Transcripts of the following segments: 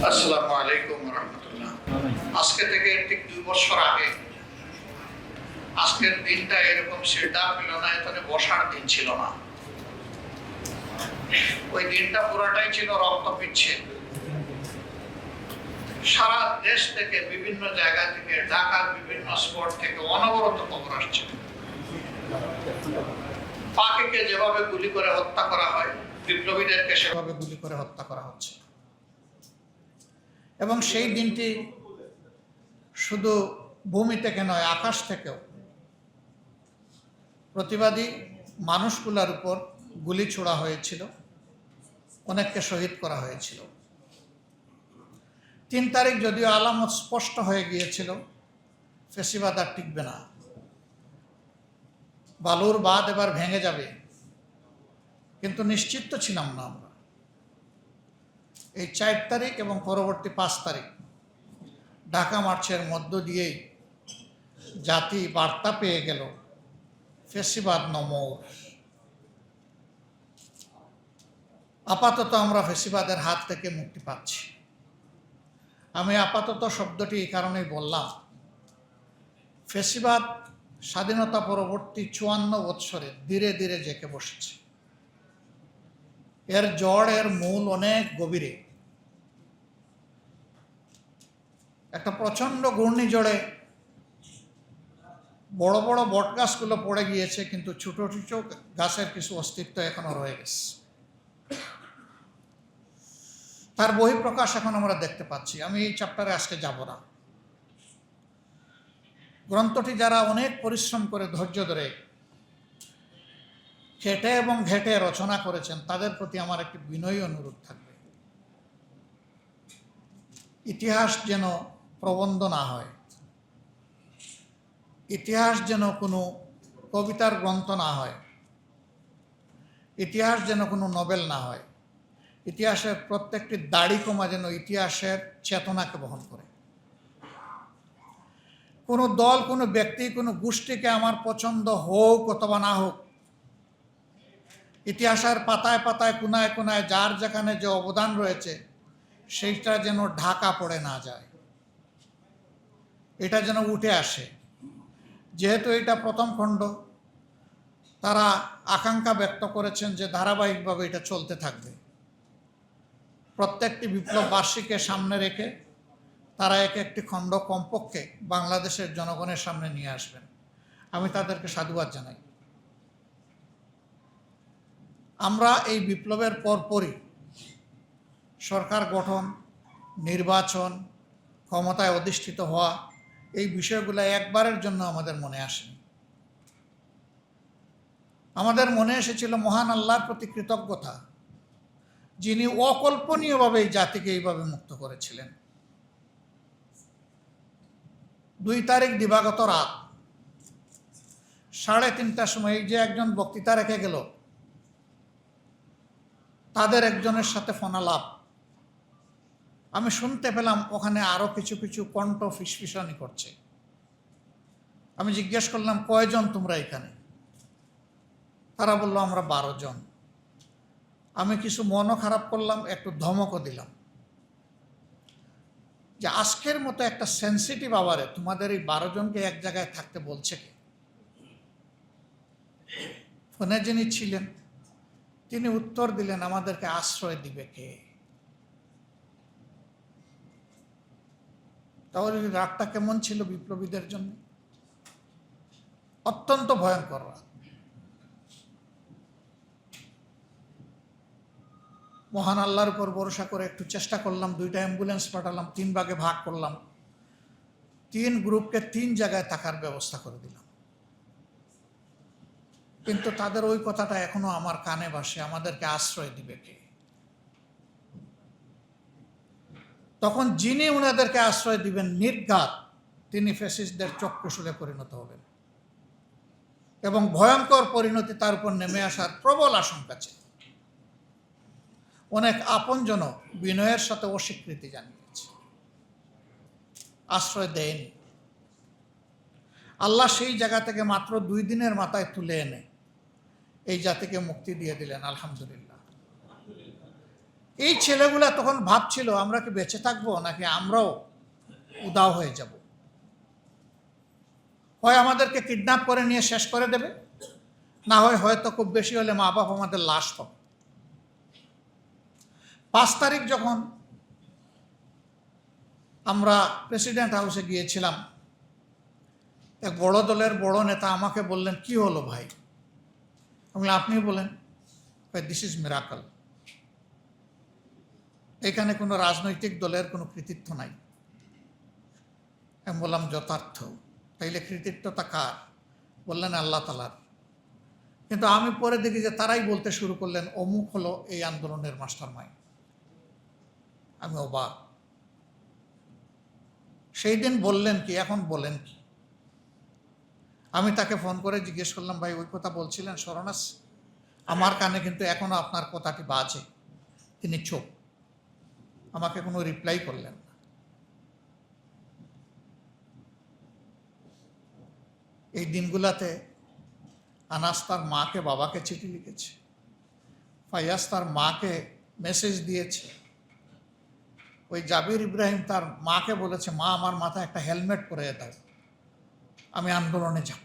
আসসালামু আলাইকুম রহমতুল্লাহ। আজকে থেকে ঠিক 2 বছর আগে আজকের দিনটা এরকম সেটা মিলনায়তনে বসার দিন ছিল না। ওই দিনটা পুরাটাই ছিল রক্তপিচ্ছিল। সারা দেশ থেকে, বিভিন্ন জায়গা থেকে, ঢাকার বিভিন্ন স্পট থেকে অনবরত খবর আসছে পাখিকে যেভাবে গুলি করে হত্যা করা হয়, বিপ্লবীদেরকে সেভাবে গুলি করে হত্যা করা হচ্ছে। এবং সেই দিনটি শুধু ভূমি থেকে নয়, আকাশ থেকেও প্রতিবাদী মানুষগুলোর উপর গুলি ছোড়া হয়েছিল, অনেককে শহীদ করা হয়েছিল। 3 তারিখ যদিও আলামত স্পষ্ট হয়ে গিয়েছিল, ফেসিবাদ আর টিকবে না, বালুর বাঁধ এবার ভেঙে যাবে, কিন্তু নিশ্চিত তো ছিলাম না আমরা। এই 4 তারিখ এবং পরবর্তী 5 তারিখ ঢাকা মার্চের মধ্য দিয়েই জাতি বার্তা পেয়ে গেল, ফেসিবাদ নমর। আপাতত আমরা ফেসিবাদের হাত থেকে মুক্তি পাচ্ছি। আমি আপাতত শব্দটি এই কারণেই বললাম, ফেসিবাদ স্বাধীনতা পরবর্তী 54 বৎসরে ধীরে ধীরে জেঁকে বসেছে। এর জড়, এর মূল অনেক গভীরে। একটা প্রচন্ড ঘূর্ণিঝড়ে বড় বড় বট গাছগুলো পড়ে গিয়েছে, কিন্তু ছোট ছোট গাছের কিছু অস্তিত্ব এখনো রয়ে গেছে। তার বহিঃপ্রকাশ এখন আমরা দেখতে পাচ্ছি। আমি এই চ্যাপ্টারে আজকে যাব না। গ্রন্থটি যারা অনেক পরিশ্রম করে, ধৈর্য ধরে, খেটে এবং ঘেটে রচনা করেছেন, তাদের প্রতি আমার একটি বিনয়ী অনুরোধ থাকবে। ইতিহাস যেন প্রবন্ধ না হয়, ইতিহাস যেন কোনো কবিতার গ্রন্থ না হয়, ইতিহাস যেন কোনো নোবেল না হয়। ইতিহাসের প্রত্যেকটি দাড়ি কমা যেন ইতিহাসের চেতনাকে বহন করে। কোনো দল, কোনো ব্যক্তি, কোনো গোষ্ঠীকে আমার পছন্দ হোক অথবা না হোক, ইতিহাসের পাতায় পাতায়, কোনায় কোনায় যার যেখানে যে অবদান রয়েছে, সেইটা যেন ঢাকা পড়ে না যায়, এটা যেন উঠে আসে। যেহেতু এটা প্রথম খণ্ড, তারা আকাঙ্ক্ষা ব্যক্ত করেছেন যে ধারাবাহিকভাবে এটা চলতে থাকবে। প্রত্যেকটি বিপ্লব বার্ষিককে সামনে রেখে তারা এক একটি খণ্ড কমপক্ষে বাংলাদেশের জনগণের সামনে নিয়ে আসবেন। আমি তাদেরকে সাধুবাদ জানাই। আমরা এই বিপ্লবের পরপরই সরকার গঠন, নির্বাচন, ক্ষমতায় অধিষ্ঠিত হওয়া, এই বিষয়গুলো একবারের জন্য আমাদের মনে আসেনি। আমাদের মনে এসেছিল মহান আল্লাহর প্রতি কৃতজ্ঞতা, যিনি অকল্পনীয়ভাবে এই জাতিকে এইভাবে মুক্ত করেছিলেন। 2 তারিখ দিবাগত রাত 3:30টার সময় এই যে একজন বক্তৃতা রেখে গেল, তাদের একজনের সাথে ফোনালাপ আমি শুনতে পেলাম। ওখানে আরো কিছু কিছু কণ্ঠ ফিসফিসানি করছে। আমি জিজ্ঞেস করলাম, কয়জন তোমরা এখানে? তারা বলল, আমরা 12 জন। আমি কিছু মনও খারাপ করলাম, একটু ধমকও দিলাম যে আজকের মতো একটা সেন্সিটিভ আওয়ারে তোমাদের এই 12 জনকে এক জায়গায় থাকতে বলছে কে? ফোনে যিনি ছিলেন তিনি উত্তর দিলেন, আমাদেরকে আশ্রয় দিবে কে? তাহলে রাতটা কেমন ছিল বিপ্লবীদের জন্য? অত্যন্ত ভয়ঙ্কর রাত। মহান আল্লাহর উপর ভরসা করে একটু চেষ্টা করলাম, 2টা অ্যাম্বুলেন্স পাঠালাম, 3 ভাগে ভাগ করলাম, 3 গ্রুপকে 3 জায়গায় থাকার ব্যবস্থা করে দিলাম। কিন্তু তাদের ওই কথাটা এখনো আমার কানে ভাসে, আমাদেরকে আশ্রয় দিবে কে? তখন যিনি ওনাদেরকে আশ্রয় দিবেন নির্ঘাত, তিনি ফ্যাসিস্টদের চক্ষুশূলে পরিণত হবেন এবং ভয়ঙ্কর পরিণতি তার উপর নেমে আসার প্রবল আশঙ্কা ছিল। অনেক আপনজন বিনয়ের সাথে অস্বীকৃতি জানিয়েছে, আশ্রয় দেয়নি। আল্লাহ সেই জায়গা থেকে মাত্র 2 দিনের মাথায় তুলে এনে এই জাতিকে মুক্তি দিয়ে দিলেন, আলহামদুলিল্লাহ। এই ছেলেগুলা তখন ভাবছিল আমরা কি বেঁচে থাকবো নাকি আমরাও উদাও হয়ে যাব। হয় আমাদেরকে কিডন্যাপ করে নিয়ে শেষ করে দেবে, না হয় হয়তো খুব বেশি হলে মা বাপ আমাদের লাশ পাবে। 5 তারিখ যখন আমরা প্রেসিডেন্ট হাউসে গিয়েছিলাম, এক বড় দলের বড় নেতা আমাকে বললেন, কি হলো ভাই? আমি আপনি বলেন। This is miracle. এখানে কোনো রাজনৈতিক দলের কোনো কৃতিত্ব নাই। আমি বললাম যথার্থ। তাইলে কৃতিত্বটা কার? বললেন আল্লাহ তাআলার। কিন্তু আমি পরে দেখি যে তারাই বলতে শুরু করলেন অমুক হলো এই আন্দোলনের মাস্টারমাইন্ড। আমি অবাক। সেই দিন বললেন কি, এখন বলেন কি? আমি তাকে ফোন করে জিজ্ঞেস করলাম, ভাই ওই কথা বলছিলেন স্মরণ আছে? আমার কানে কিন্তু এখনো আপনার কথাটি বাজে। তিনি চুপ, আমাকে কোনো রিপ্লাই করলেন না। এই দিনগুলাতে আনাস তার মাকে বাবাকে চিঠি লিখেছে, ফাইয়াজ তার মাকে মেসেজ দিয়েছে, ওই জাবির ইব্রাহিম তার মাকে বলেছে, মা আমার মাথায় একটা হেলমেট পরে দাও, আমি আন্দোলনে যাব।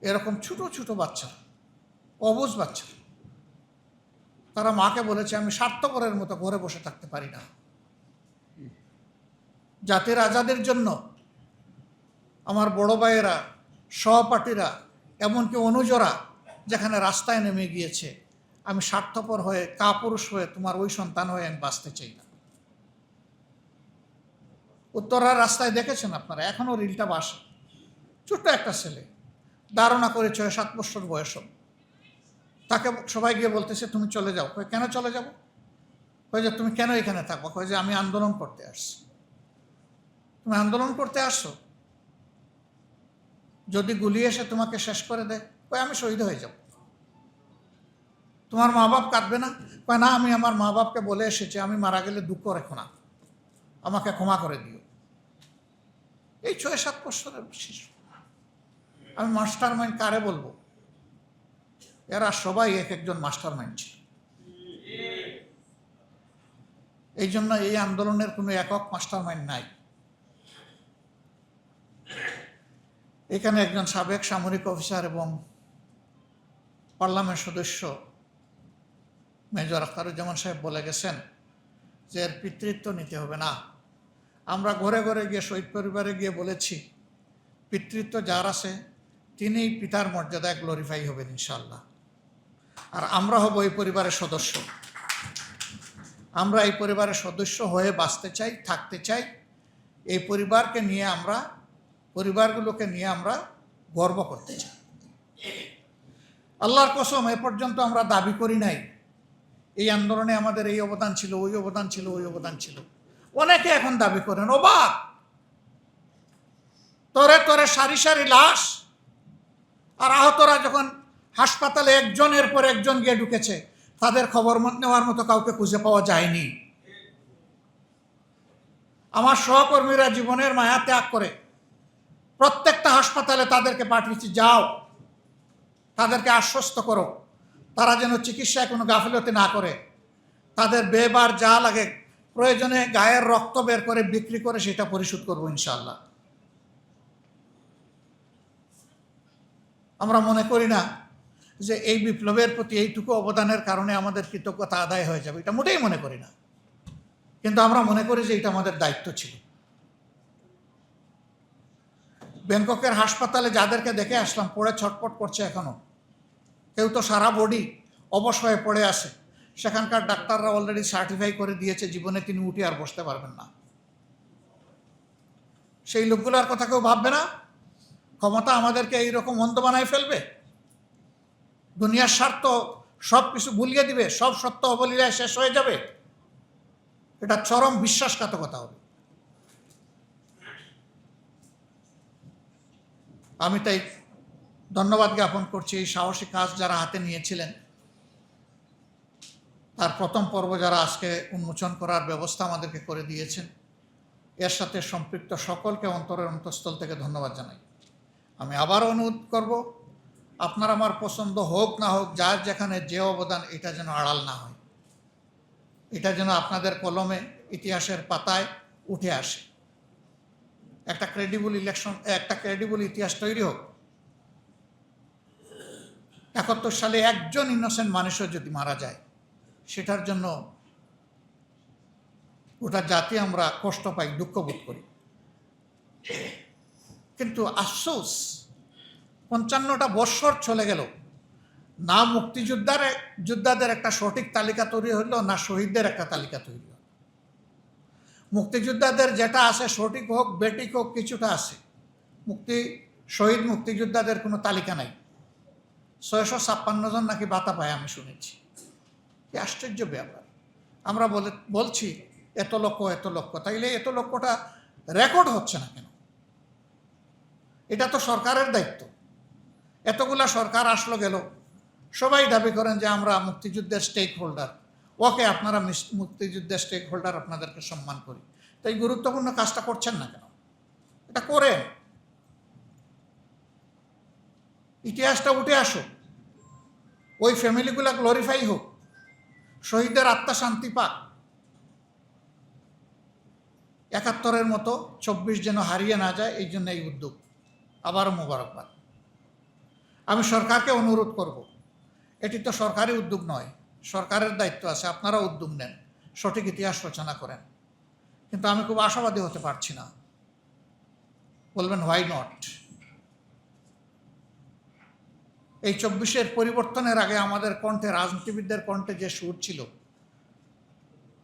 এরকম ছোট ছোট বাচ্চা, অবুঝ বাচ্চা, তারা মাকে বলেছে আমি স্বার্থপরের মতো ঘরে বসে থাকতে পারি না। জাতির আজাদের জন্য আমার বড় ভাইয়েরা, সহপাঠীরা, এমনকি অনুজরা যেখানে রাস্তায় নেমে গিয়েছে, আমি স্বার্থপর হয়ে কাপুরুষ হয়ে তোমার ওই সন্তান হয়ে আমি বাঁচতে চাই না। উত্তরার রাস্তায় দেখেছেন আপনারা, এখনো রিলটা বাসে। ছোট্ট একটা ছেলে, ধারণা করে 6-7 বছর বয়স, তাকে সবাই গিয়ে বলতেছে তুমি চলে যাও। কেন চলে যাব? কয়ে যে তুমি কেন এখানে থাকবো? কয়ে যে আমি আন্দোলন করতে আসছি। তুমি আন্দোলন করতে আসছো? যদি গুলি এসে তোমাকে শেষ করে দেয়, কয়ে আমি শহীদ হয়ে যাব। তোমার মা বাপ কাঁদবে না? কয় না, আমি আমার মা বাপকে বলে এসেছি আমি মারা গেলে দুঃখ রেখো না, আমাকে ক্ষমা করে দিও। এই 6-7 বছরের শিশু। আমি মাস্টার মাইন্ড কারে বলবো? এরা সবাই এক একজন মাস্টার মাইন্ড ছিল। এই জন্য এই আন্দোলনের কোনো একক মাস্টার মাইন্ড নাই। এখানে একজন সাবেক সামরিক অফিসার এবং পার্লামেন্ট সদস্য মেজর আখতারুজ্জামান সাহেব বলে গেছেন যে এর পিতৃত্ব নিতে হবে না। আমরা ঘরে ঘরে গিয়ে শহীদ পরিবারে গিয়ে বলেছি, পিতৃত্ব যার আছে তিনিই পিতার মর্যাদায় গ্লোরিফাই হবেন ইনশাআল্লাহ। আর আমরা হব এই পরিবারের সদস্য। আমরা এই পরিবারের সদস্য হয়ে বাঁচতে চাই, থাকতে চাই। এই পরিবারকে নিয়ে আমরা, পরিবারগুলোকে নিয়ে আমরা গর্ব করতে চাই। আল্লাহর কসম, এ পর্যন্ত আমরা দাবি করি নাই এই আন্দোলনে আমাদের এই অবদান ছিল, ওই অবদান ছিল, ওই অবদান ছিল। অনেকে এখন দাবি করেন। অবাক! তরে তরে সারি সারি লাশ, আর আহতরা যখন হাসপাতালে একজনের পর একজন গিয়ে ঢুকেছে, তাদের খবর নেওয়ার মতো কাউকে খুঁজে পাওয়া যায়নি। আমার সহকর্মীরা জীবনের মায়া ত্যাগ করে প্রত্যেকটা হাসপাতালে তাদেরকে পাঠিয়েছি, যাও তাদেরকে আশ্বস্ত করো তারা যেন চিকিৎসায় কোনো গাফিলতি না করে, তাদের বেবার যা লাগে প্রয়োজনে গায়ের রক্ত বের করে বিক্রি করে সেটা পরিশোধ করবো ইনশাআল্লাহ। আমরা মনে করি না যে এই বিপ্লবের প্রতি এইটুকু অবদানের কারণে আমাদের কৃতজ্ঞতা আদায় হয়ে যাবে, এটা মোটেই মনে করি না। কিন্তু আমরা মনে করি যে এটা আমাদের দায়িত্ব ছিল। ব্যাংককের হাসপাতালে যাদেরকে দেখে আসলাম, পড়ে ছটপট করছে এখনো, কেউ তো সারা বডি অবশ হয়ে পড়ে আছে। সেখানকার ডাক্তাররা অলরেডি সার্টিফাই করে দিয়েছে জীবনে তিনি উঠে আর বসতে পারবেন না। সেই লোকগুলোর কথা কেউ ভাববে না? ক্ষমতা আমাদেরকে এইরকম অন্ধ বানায় ফেলবে, দুনিয়ার স্বার্থ সব কিছু ভুলিয়ে দিবে, সব সত্য অবলীলায় শেষ হয়ে যাবে। এটা চরম বিশ্বাসঘাতকতা হবে। আমি তাই ধন্যবাদ জ্ঞাপন করছি এই সাহসী কাজ যারা হাতে নিয়েছিলেন। তার প্রথম পর্ব যারা আজকে উন্মোচন করার ব্যবস্থা আমাদেরকে করে দিয়েছেন, এর সাথে সম্পৃক্ত সকলকে অন্তরের অন্তঃস্থল থেকে ধন্যবাদ জানাই। আমি আবারও অনুরোধ করব, আপনার আমার পছন্দ হোক না হোক, যার যেখানে যে অবদান, এটা যেন আড়াল না হয়, এটা যেন আপনাদের কলমে ইতিহাসের পাতায় উঠে আসে। একটা ক্রেডিবল ইতিহাস তৈরি হোক। 71 সালে একজন ইনোসেন্ট মানুষও যদি মারা যায়, সেটার জন্য গোটা জাতি আমরা কষ্ট পাই, দুঃখ বোধ করি। কিন্তু আফসোস, 55টা বৎসর চলে গেল, না যোদ্ধাদের একটা সঠিক তালিকা তৈরি হইল, না শহীদদের একটা তালিকা তৈরি হল। মুক্তিযোদ্ধাদের যেটা আছে, সঠিক হোক বেঠিক হোক, কিছুটা আছে। শহীদ মুক্তিযোদ্ধাদের কোনো তালিকা নাই। 656 জন নাকি ভাতা পায়, আমি শুনেছি। কি আশ্চর্য ব্যাপার! আমরা বলছি এত লক্ষ, তাইলে এত লক্ষটা রেকর্ড হচ্ছে না কেন? এটা তো সরকারের দায়িত্ব। এতগুলা সরকার আসলো গেল, সবাই দাবি করেন যে আমরা মুক্তিযুদ্ধের স্টেক হোল্ডার। ওকে, আপনারা মুক্তিযুদ্ধের স্টেক হোল্ডার, আপনাদেরকে সম্মান করি। তাই গুরুত্বপূর্ণ কাজটা করছেন না কেন? এটা করেন, ইতিহাসটা উঠে আসুক, ওই ফ্যামিলিগুলা গ্লোরিফাই হোক, শহীদের আত্মা শান্তি পাক। 71-এর মতো 24 যেন হারিয়ে না যায়, এই জন্য এই উদ্যোগ। আবারও মোবারকবাদ। আমি সরকারকে অনুরোধ করব, এটি তো সরকারি উদ্যোগ নয়, সরকারের দায়িত্ব আছে, আপনারা উদ্যোগ নেন, সঠিক ইতিহাস রচনা করেন। কিন্তু আমি খুব আশাবাদী হতে পারছি না। বলবেন হোয়াই নট? এই 24-এর পরিবর্তনের আগে আমাদের কণ্ঠে, রাজনীতিবিদদের কণ্ঠে যে সুর ছিল,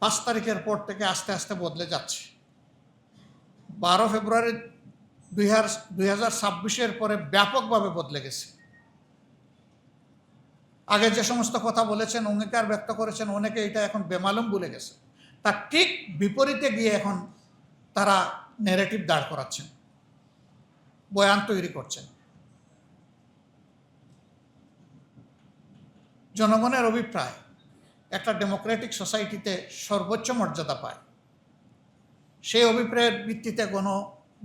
5 তারিখের পর থেকে আস্তে আস্তে বদলে যাচ্ছে। 12 ফেব্রুয়ারি 2026-এর পরে ব্যাপকভাবে বদলে গেছে। আগে যে সমস্ত কথা বলেছেন, অঙ্গীকার ব্যক্ত করেছেন, অনেকে এটা এখন বেমালুম ভুলে গেছে। তার ঠিক বিপরীতে গিয়ে এখন তারা ন্যারেটিভ দাঁড় করাচ্ছেন, বয়ান তৈরি করছেন। জনগণের অভিপ্রায় একটা ডেমোক্রেটিক সোসাইটিতে সর্বোচ্চ মর্যাদা পায়। সেই অভিপ্রায়ের ভিত্তিতে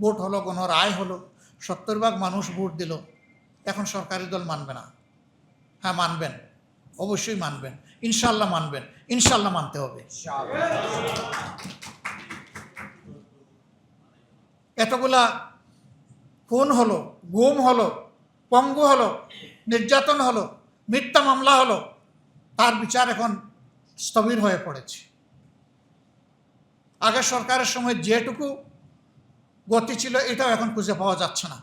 ভোট হলো, রায় হলো, 70% মানুষ ভোট দিল। এখন সরকারি দল মানবে না? হ্যাঁ, মানবেন, অবশ্যই মানবেন, ইনশাল্লাহ মানবেন, ইনশাল্লাহ মানতে হবে। এতগুলা খুন হলো, গুম হলো, পঙ্গু হলো, নির্যাতন হলো, মিথ্যা মামলা হলো, তার বিচার এখন স্থবির হয়ে পড়েছে। আগে সরকারের সময় যেটুকু গতি ছিল, এটাও এখন খুঁজে পাওয়া যাচ্ছে না।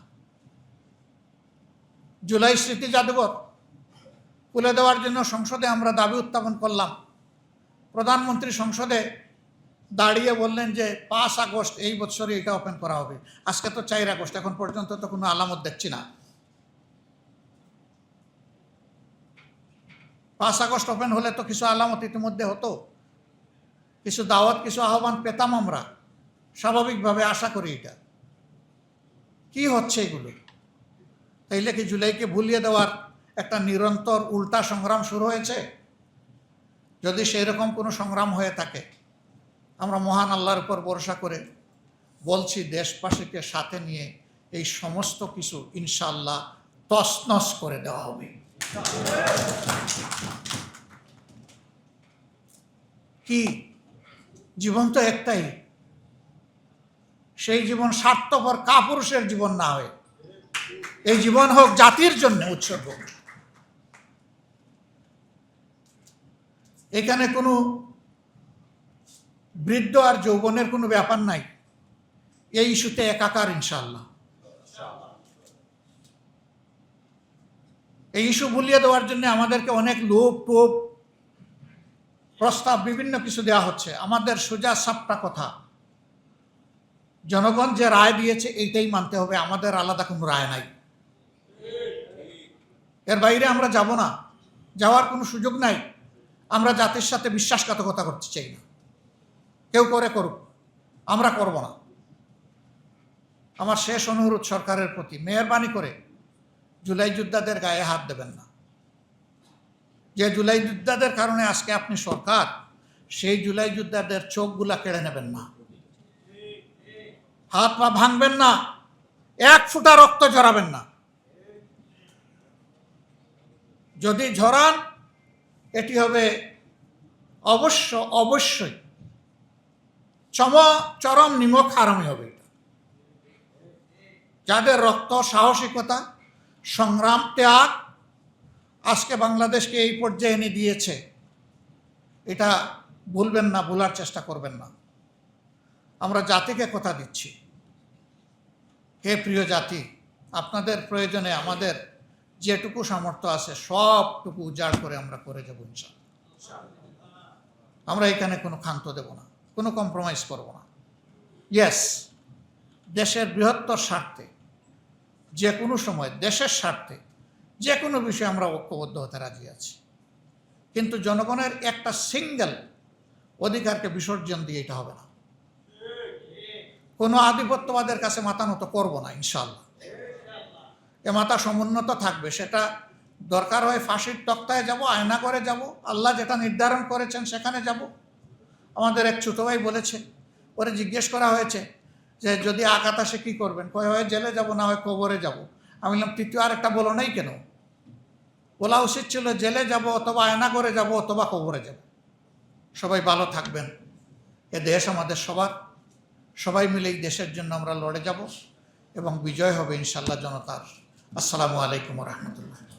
জুলাই স্মৃতি জাদুঘর খুলে দেওয়ার জন্য সংসদে আমরা দাবি উত্থাপন করলাম। প্রধানমন্ত্রী সংসদে দাঁড়িয়ে বললেন যে 5 আগস্ট এই বছরই এটা ওপেন করা হবে। আজকে তো 4 আগস্ট, এখন পর্যন্ত তো কোনো আলামত দেখছি না। 5 আগস্ট ওপেন হলে তো কিছু আলামত ইতিমধ্যে হতো, কিছু দাওয়াত, কিছু আহ্বান পেতাম আমরা, স্বাভাবিকভাবে আশা করি। এটা কি হচ্ছে এগুলো? তাইলে কি জুলাইকে ভুলিয়ে দেওয়ার একটা নিরন্তর উল্টা সংগ্রাম শুরু হয়েছে? যদি সেই রকম কোনো সংগ্রাম হয়ে থাকে, আমরা মহান আল্লাহর উপর ভরসা করে বলছি, দেশবাসীকে সাথে নিয়ে এই সমস্ত কিছু ইনশাআল্লাহ তছনছ করে দেওয়া হবে। কি জীবন তো একটাই, সেই জীবন স্বার্থপর কাপুরুষের জীবন না হয়, এই জীবন হোক জাতির জন্য উৎসর্গ। এখানে কোনো বৃদ্ধ আর যৌবনের কোনো ব্যাপার নাই, এই ইস্যুতে একাকার ইনশাআল্লাহ। এই ইস্যু ভুলিয়ে দেওয়ার জন্য আমাদেরকে অনেক লোভ টোপ প্রস্তাব, বিভিন্ন কিছু দেওয়া হচ্ছে। আমাদের সোজা সাপটা কথা, জনগণ যে রায় দিয়েছে এইটাই মানতে হবে, আমাদের আলাদা কোনো রায় নাই। এর বাইরে আমরা যাব না, যাওয়ার কোনো সুযোগ নাই। আমরা জাতির সাথে বিশ্বাসঘাতকতা করতে চাই না। কেউ করে করুক, আমরা করব না। আমার শেষ অনুরোধ সরকারের প্রতি, মেহরবানি করে জুলাই যোদ্ধাদের গায়ে হাত দেবেন না। যে জুলাই যোদ্ধাদের কারণে আজকে আপনি সরকার, সেই জুলাই যোদ্ধাদের চোখগুলা কেড়ে নেবেন না, হাত পা ভাঙবেন না, 1 ফোঁটা রক্ত ঝরাবেন না। যদি ঝরান এটি হবে অবশ্যই চরম নিমক হারামি হবে। এটা যাদের রক্ত, সাহসিকতা, সংগ্রাম, ত্যাগ আজকে বাংলাদেশকে এই পর্যায়ে এনে দিয়েছে, এটা ভুলবেন না, ভুলার চেষ্টা করবেন না। আমরা জাতিকে কথা দিচ্ছি, হে প্রিয় জাতি, আপনাদের প্রয়োজনে আমাদের যেটুকু সামর্থ্য আছে সবটুকু উজাড় করে আমরা করে যাব ইনশাআল্লাহ। আমরা এখানে কোনো ক্ষান্ত দেব না, কোনো কম্প্রোমাইজ করব না। ইয়েস, দেশের বৃহত্তর স্বার্থে যে কোনো সময়, দেশের স্বার্থে যে কোনো বিষয়ে আমরা ঐক্যবদ্ধ হতে রাজি আছি, কিন্তু জনগণের একটা সিঙ্গেল অধিকারকে বিসর্জন দিয়ে এটা হবে না। কোনো আধিপত্যবাদের কাছে মাথা নত করবো না ইনশাআল্লাহ। এ মাথা সমুন্নত থাকবে, সেটা দরকার হয় ফাঁসির তক্তায় যাব, আয়না করে যাব, আল্লাহ যেটা নির্ধারণ করেছেন সেখানে যাব। আমাদের এক ছোট ভাই বলেছে, ওরে জিজ্ঞেস করা হয়েছে যে যদি আঘাত আসে কী করবেন, কয় হয় জেলে যাব, না হয় কবরে যাব। আমি বললাম তৃতীয় আরেকটা বলো নাই কেন? বলা উচিত ছিল জেলে যাব, অথবা আয়না করে যাব, অথবা কবরে যাব। সবাই ভালো থাকবেন। এ দেশ আমাদের সবার, সবাই মিলে এই দেশের জন্য আমরা লড়ে যাব এবং বিজয় হবে ইনশাআল্লাহ জনতার। আসসালামু আলাইকুম ওয়া রাহমাতুল্লাহ।